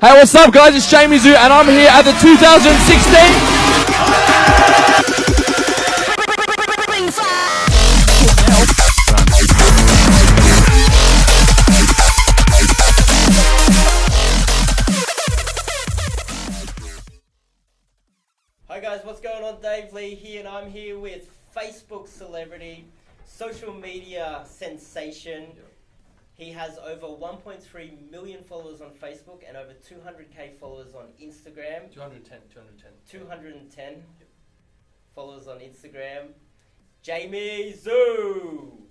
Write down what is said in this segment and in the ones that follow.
Hey, what's up, guys? It's ZHU, and I'm here at the 2016... Hi guys, what's going on? Dave Lee here, and I'm here with Facebook celebrity, social media sensation. He has over 1.3 million followers on Facebook and over 200k followers on Instagram. 210 followers on Instagram. Jamie Zoo!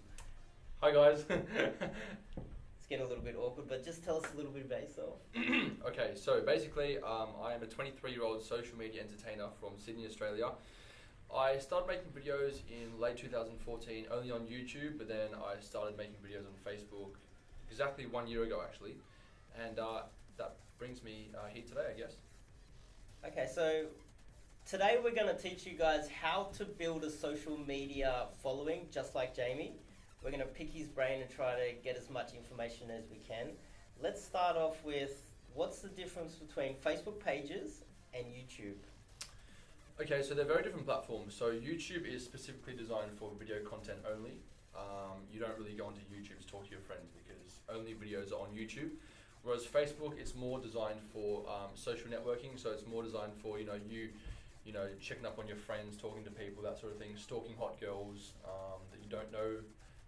Hi guys. It's getting a little bit awkward, but just tell us a little bit about yourself. Okay, so basically I am a 23-year-old social media entertainer from Sydney, Australia. I started making videos in late 2014, only on YouTube, but then I started making videos on Facebook exactly 1 year ago actually, and that brings me here today, I guess. Okay, so today we're going to teach you guys how to build a social media following, just like Jamie. We're going to pick his brain and try to get as much information as we can. Let's start off with, what's the difference between Facebook pages and YouTube? Okay, so they're very different platforms. So YouTube is specifically designed for video content only. You don't really go onto YouTube to talk to your friends because only videos are on YouTube. Whereas Facebook, it's more designed for social networking. So it's more designed for you checking up on your friends, talking to people, that sort of thing, stalking hot girls that you don't know,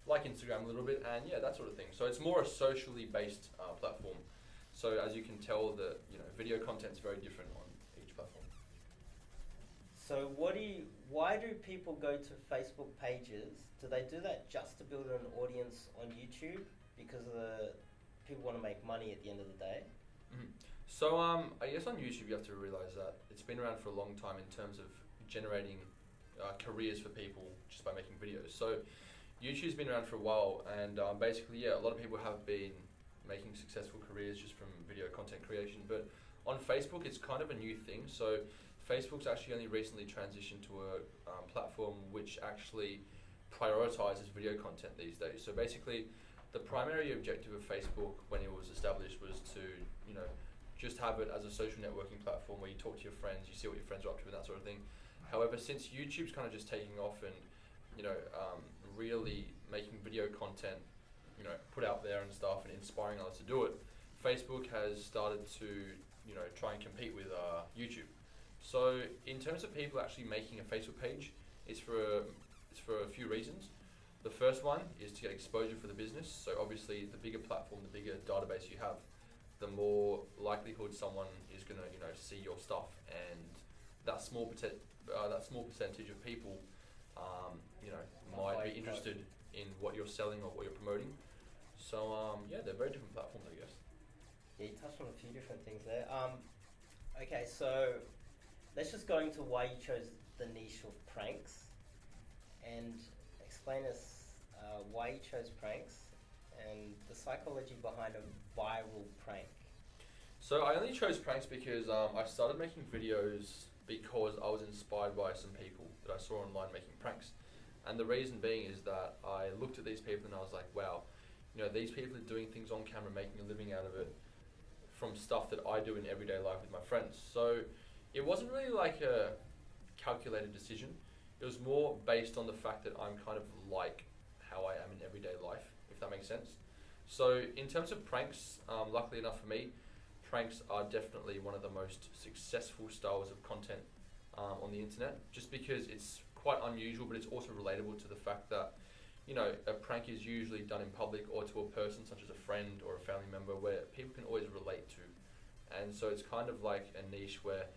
like Instagram a little bit, and yeah, that sort of thing. So it's more a socially based platform. So as you can tell, the video content is very different on each platform. So why do people go to Facebook pages? Do they do that just to build an audience on YouTube? Because people want to make money at the end of the day? Mm-hmm. So I guess on YouTube you have to realize that it's been around for a long time in terms of generating careers for people just by making videos. So YouTube's been around for a while, and basically, yeah, a lot of people have been making successful careers just from video content creation. But on Facebook, it's kind of a new thing. So Facebook's actually only recently transitioned to a platform which actually prioritizes video content these days. So basically, the primary objective of Facebook when it was established was to, just have it as a social networking platform where you talk to your friends, you see what your friends are up to and that sort of thing. However, since YouTube's kind of just taking off and, really making video content, put out there and stuff and inspiring others to do it, Facebook has started to, try and compete with YouTube. So in terms of people actually making a Facebook page, it's for a few reasons. The first one is to get exposure for the business. So obviously, the bigger platform, the bigger database you have, the more likelihood someone is going to, see your stuff, and that small percentage of people, might be interested in what you're selling or what you're promoting. So yeah, they're very different platforms, I guess. Yeah, you touched on a few different things there. Okay, so let's just go into why you chose the niche of pranks, and explain us why you chose pranks and the psychology behind a viral prank. So I only chose pranks because I started making videos because I was inspired by some people that I saw online making pranks. And the reason being is that I looked at these people and I was like, wow, these people are doing things on camera, making a living out of it from stuff that I do in everyday life with my friends. So it wasn't really like a calculated decision. It was more based on the fact that I'm kind of like how I am in everyday life, if that makes sense. So in terms of pranks, luckily enough for me, pranks are definitely one of the most successful styles of content on the internet, just because it's quite unusual, but it's also relatable to the fact that, a prank is usually done in public or to a person such as a friend or a family member where people can always relate to. And so it's kind of like a niche where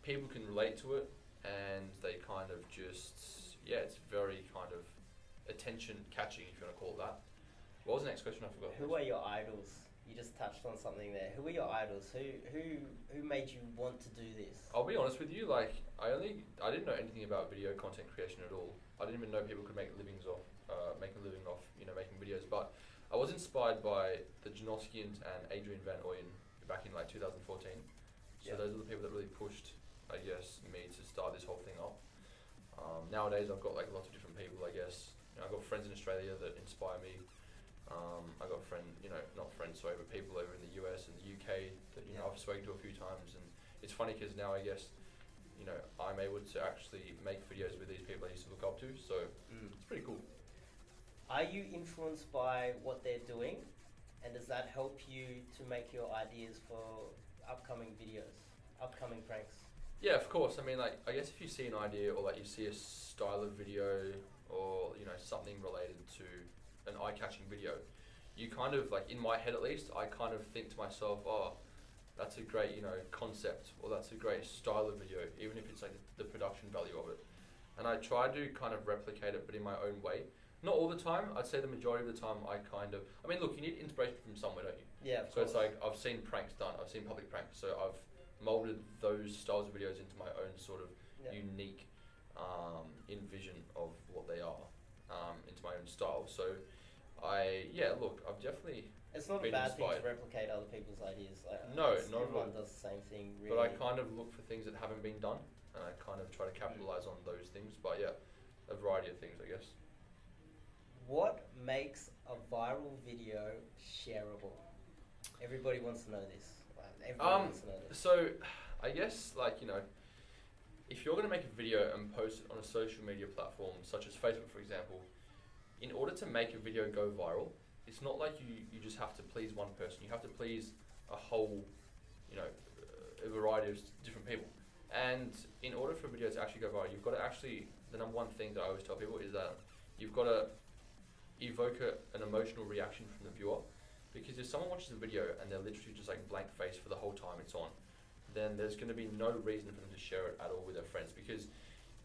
people can relate to it, and they kind of just, it's very kind of attention catching, if you want to call it that. What was the next question? I forgot. Who are your idols? You just touched on something there. Who are your idols? Who made you want to do this? I'll be honest with you, like I didn't know anything about video content creation at all. I didn't even know people could make a living off making videos. But I was inspired by the Janoskians and Adrian Van Ooyen back in like 2014. So those are the people that really pushed, I guess, me to start this whole thing up. Nowadays I've got like lots of different people, I guess. I've got friends in Australia that inspire me. I got but people over in the US and the UK that I've spoken to a few times, and it's funny because now I guess I'm able to actually make videos with these people I used to look up to, so it's pretty cool. Are you influenced by what they're doing, and does that help you to make your ideas for upcoming videos, upcoming pranks? Yeah, of course. I mean, like, I guess if you see an idea or like you see a style of video or something related to an eye-catching video, you kind of, like, in my head at least, I kind of think to myself, oh, that's a great concept, or that's a great style of video, even if it's like the production value of it. And I try to kind of replicate it, but in my own way. Not all the time. I'd say the majority of the time I mean, look, you need inspiration from somewhere, don't you? Yeah, of So course. it's like I've seen pranks done, I've seen public pranks, so I've molded those styles of videos into my own sort of unique envision of what they are, into my own style. So I've definitely It's not a been bad thing inspired. to replicate other people's ideas. No, not at all. Everyone does the same thing, really. But I kind of look for things that haven't been done, and I kind of try to capitalize on those things. But yeah, a variety of things, I guess. What makes a viral video shareable? Everybody wants to know this. Everybody wants to know this. So, I guess, like, if you're going to make a video and post it on a social media platform, such as Facebook, for example, in order to make a video go viral, it's not like you just have to please one person. You have to please a whole, a variety of different people. And in order for a video to actually go viral, you've got to actually, the number one thing that I always tell people is that you've got to evoke an emotional reaction from the viewer. Because if someone watches a video and they're literally just like blank face for the whole time it's on, then there's going to be no reason for them to share it at all with their friends. Because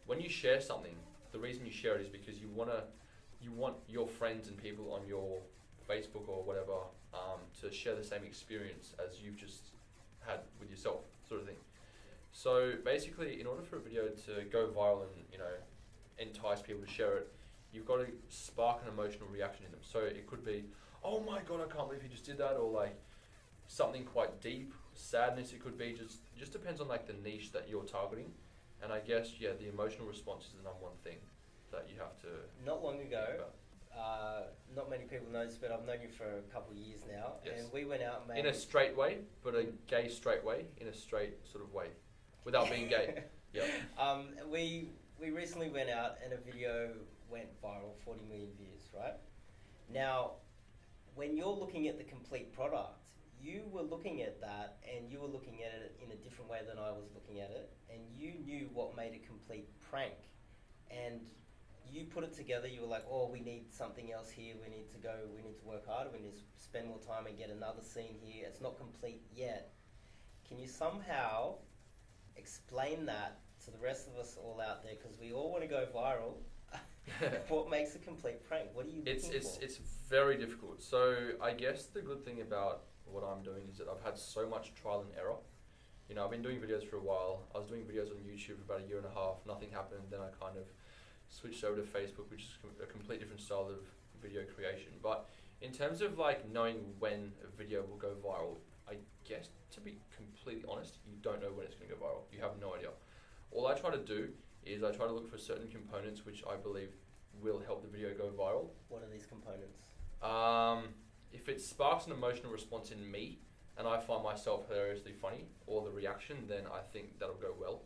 when you share something, the reason you share it is because you want your friends and people on your Facebook or whatever to share the same experience as you've just had with yourself, sort of thing. So basically, in order for a video to go viral and entice people to share it, you've got to spark an emotional reaction in them. So it could be, oh my god, I can't believe you just did that, or like something quite deep, sadness. It could be just depends on like the niche that you're targeting. And I guess the emotional response is the number one thing that you have to. Not long ago, think about. not many people know this, but I've known you for a couple of years now, Yes. and we went out and made In a straight way, but a gay straight way, in a straight sort of way, without being gay. Yeah. We recently went out and a video went viral, 40 million views, right? Now, when you're looking at the complete product, you were looking at that and you were looking at it in a different way than I was looking at it, and you knew what made a complete prank. And you put it together, you were like, oh, we need something else here, we need to work harder, we need to spend more time and get another scene here, it's not complete yet. Can you somehow explain that to the rest of us all out there, because we all want to go viral? What makes a complete prank? What are you looking for? It's very difficult. So I guess the good thing about what I'm doing is that I've had so much trial and error. I've been doing videos for a while. I was doing videos on YouTube for about a year and a half. Nothing happened. Then I kind of switched over to Facebook, which is a complete different style of video creation. But in terms of like knowing when a video will go viral, I guess, to be completely honest, you don't know when it's going to go viral. You have no idea. All I try to do is I try to look for certain components which I believe will help the video go viral. What are these components? If it sparks an emotional response in me and I find myself hilariously funny, or the reaction, then I think that'll go well.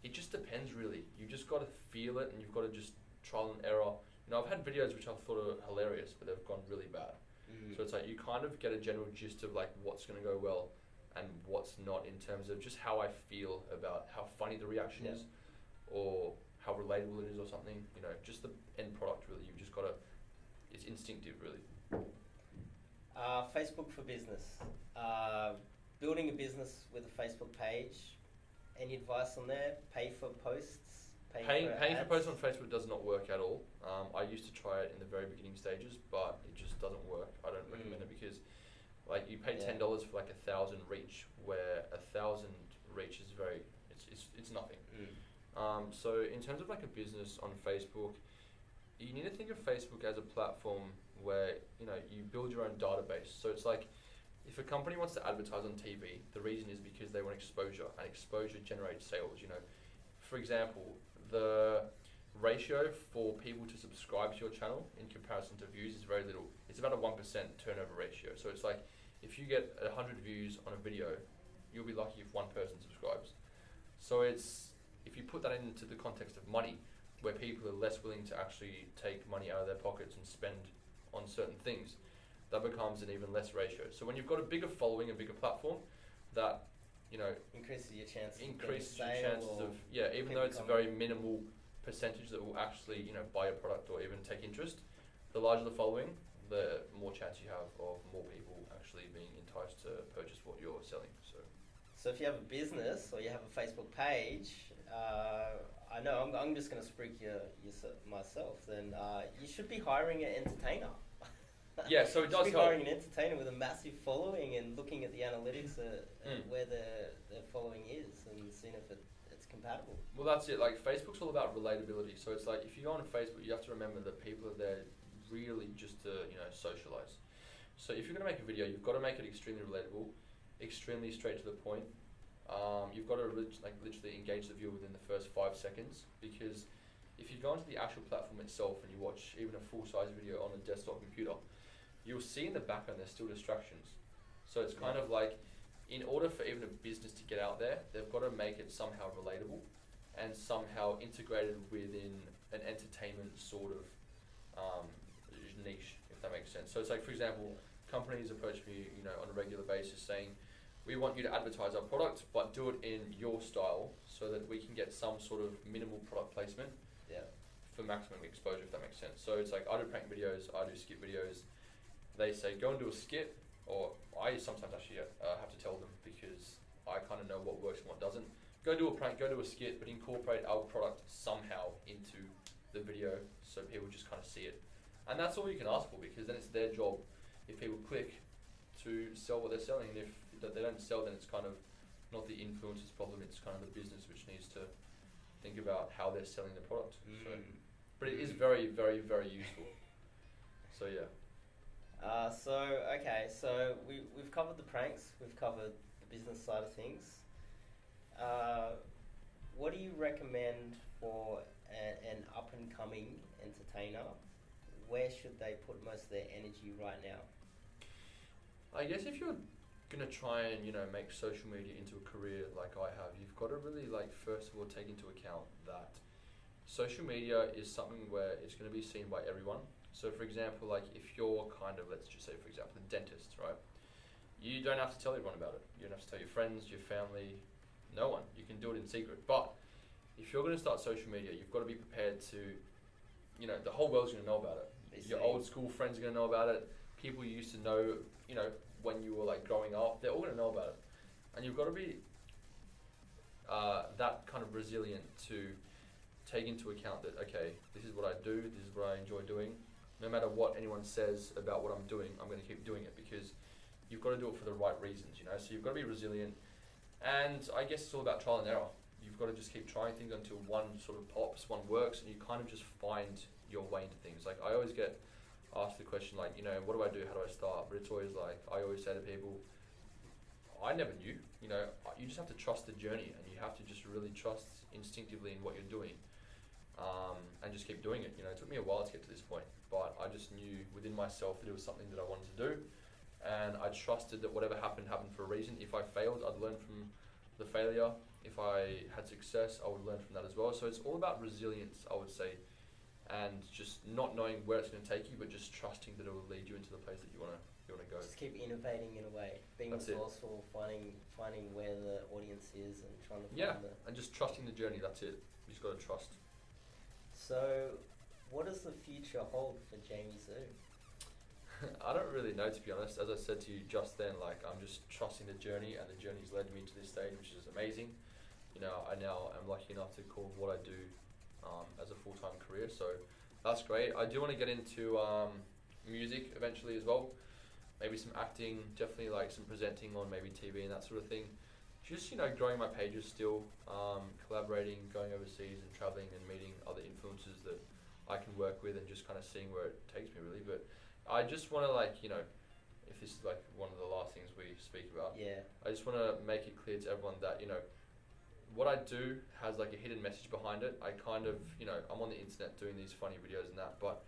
It just depends, really. You just got to feel it, and you've got to just trial and error. I've had videos which I've thought are hilarious, but they've gone really bad. So it's like you kind of get a general gist of like what's going to go well and what's not, in terms of just how I feel about how funny the reaction is, or how relatable it is, or something. Just the end product, really. You've just got to. It's instinctive, really. Facebook for business. Building a business with a Facebook page. Any advice on there? Pay for posts? Paying for ads? posts on Facebook does not work at all. I used to try it in the very beginning stages, but it just doesn't work. I don't recommend it, because like you pay $10 for like 1,000 reach, where 1,000 reach is it's nothing. So in terms of like a business on Facebook, you need to think of Facebook as a platform where you build your own database. So it's like, if a company wants to advertise on TV, the reason is because they want exposure, and exposure generates sales. For example, the ratio for people to subscribe to your channel in comparison to views is very little. It's about a 1% turnover ratio. So it's like, if you get 100 views on a video, you'll be lucky if one person subscribes. So it's, if you put that into the context of money, where people are less willing to actually take money out of their pockets and spend on certain things, that becomes an even less ratio. So when you've got a bigger following, a bigger platform, that, you know, increases your chances of, yeah, even though it's a very minimal percentage that will actually, you know, buy a product or even take interest, the larger the following, the more chance you have of more people actually being enticed to purchase what you're selling. So if you have a business or you have a Facebook page, I know I'm just going to spruik myself, then you should be hiring an entertainer. Yeah, so it does help. Hiring an entertainer with a massive following and looking at the analytics where their following is and seeing if it's compatible. Well, that's it. Like, Facebook's all about relatability. So it's like, if you go on Facebook, you have to remember that people are there really just to, you know, socialize. So if you're going to make a video, you've got to make it extremely relatable, extremely straight to the point. You've got to literally engage the viewer within the first 5 seconds, because if you go onto the actual platform itself and you watch even a full-size video on a desktop computer, you'll see in the background there's still distractions. So it's kind of like, in order for even a business to get out there, they've got to make it somehow relatable and somehow integrated within an entertainment sort of niche, if that makes sense. So it's like, for example, companies approach me, you know, on a regular basis saying, we want you to advertise our product, but do it in your style so that we can get some sort of minimal product placement for maximum exposure, if that makes sense. So it's like, I do prank videos, I do skit videos. They say, go and do a skit, or I sometimes actually have to tell them, because I kind of know what works and what doesn't. Go do a prank, go do a skit, but incorporate our product somehow into the video so people just kind of see it. And that's all you can ask for, because then it's their job, if people click, to sell what they're selling. And if they don't sell, then it's kind of not the influencer's problem, it's kind of the business which needs to think about how they're selling the product. So, but it is very, very, very useful. So yeah. So we've covered the pranks, we've covered the business side of things. What do you recommend for an up-and-coming entertainer? Where should they put most of their energy right now? I guess if you're gonna try and, you know, make social media into a career like I have, you've got to really, like, first of all take into account that social media is something where it's going to be seen by everyone. So for example, like, if you're kind of, let's just say for example, a dentist, right? You don't have to tell everyone about it. You don't have to tell your friends, your family, no one. You can do it in secret. But if you're going to start social media, you've got to be prepared to, you know, the whole world's going to know about it. Your old school friends are going to know about it. People you used to know, you know, when you were like growing up, they're all going to know about it. And you've got to be that kind of resilient to take into account that, okay, this is what I do, this is what I enjoy doing. No matter what anyone says about what I'm doing, I'm going to keep doing it, because you've got to do it for the right reasons, you know. So you've got to be resilient, and I guess it's all about trial and error. You've got to just keep trying things until one sort of pops, one works, and you kind of just find your way into things. Like, I always get asked the question, like, you know, what do I do? How do I start? But it's always like, I always say to people, I never knew. You know, you just have to trust the journey, and you have to just really trust instinctively in what you're doing, and just keep doing it. You know, it took me a while to get to this point, but I just knew within myself that it was something that I wanted to do, and I trusted that whatever happened for a reason. If I failed, I'd learn from the failure. If I had success, I would learn from that as well. So it's all about resilience, I would say, and just not knowing where it's going to take you, but just trusting that it will lead you into the place that you want to go. Just keep innovating in a way, being resourceful, finding where the audience is, and trying to find and just trusting the journey. That's it. You just got to trust. So, what does the future hold for Jamie Zhu? I don't really know, to be honest. As I said to you just then, like, I'm just trusting the journey, and the journey's led me to this stage, which is amazing. You know, I now am lucky enough to call what I do as a full-time career, so that's great. I do want to get into music eventually as well. Maybe some acting, definitely like some presenting on maybe TV and that sort of thing. Just, you know, growing my pages still, collaborating, going overseas and traveling and meeting other influencers that I can work with, and just kind of seeing where it takes me, really. But I just want to, like, you know, if this is like one of the last things we speak about, I just want to make it clear to everyone that, you know, what I do has like a hidden message behind it. I kind of, you know, I'm on the internet doing these funny videos and that, but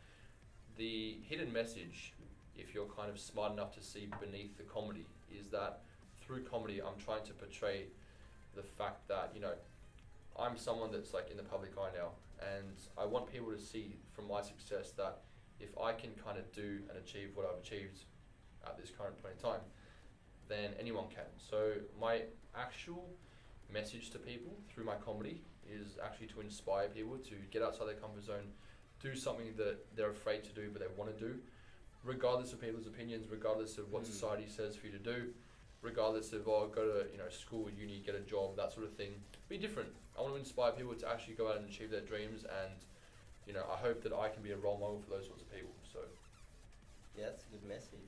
the hidden message, if you're kind of smart enough to see beneath the comedy, is that through comedy I'm trying to portray the fact that, you know, I'm someone that's like in the public eye now, and I want people to see from my success that if I can kind of do and achieve what I've achieved at this current point in time, then anyone can. So my actual message to people through my comedy is actually to inspire people to get outside their comfort zone, do something that they're afraid to do but they want to do, regardless of people's opinions, regardless of what society says for you to do, regardless of, oh, go to, you know, school, uni, get a job, that sort of thing. Be different. I want to inspire people to actually go out and achieve their dreams, and, you know, I hope that I can be a role model for those sorts of people. So yeah, that's a good message.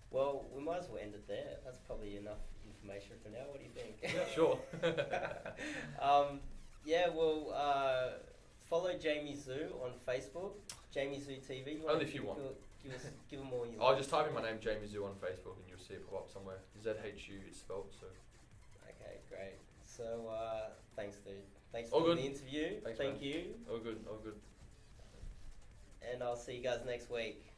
Well, we might as well end it there. That's probably enough information for now. What do you think? yeah, sure. Yeah, well, follow Jamie Zoo on Facebook, Jamie Zoo TV. Only if you want. Give them all your I'll just type in my name, Jamie Zoo, on Facebook, and you'll see it pop up somewhere. ZHU, it's spelled, so. Okay, great. So, thanks, dude. Thanks All for good. the interview. Thanks, Thank man. you. All good, all good. And I'll see you guys next week.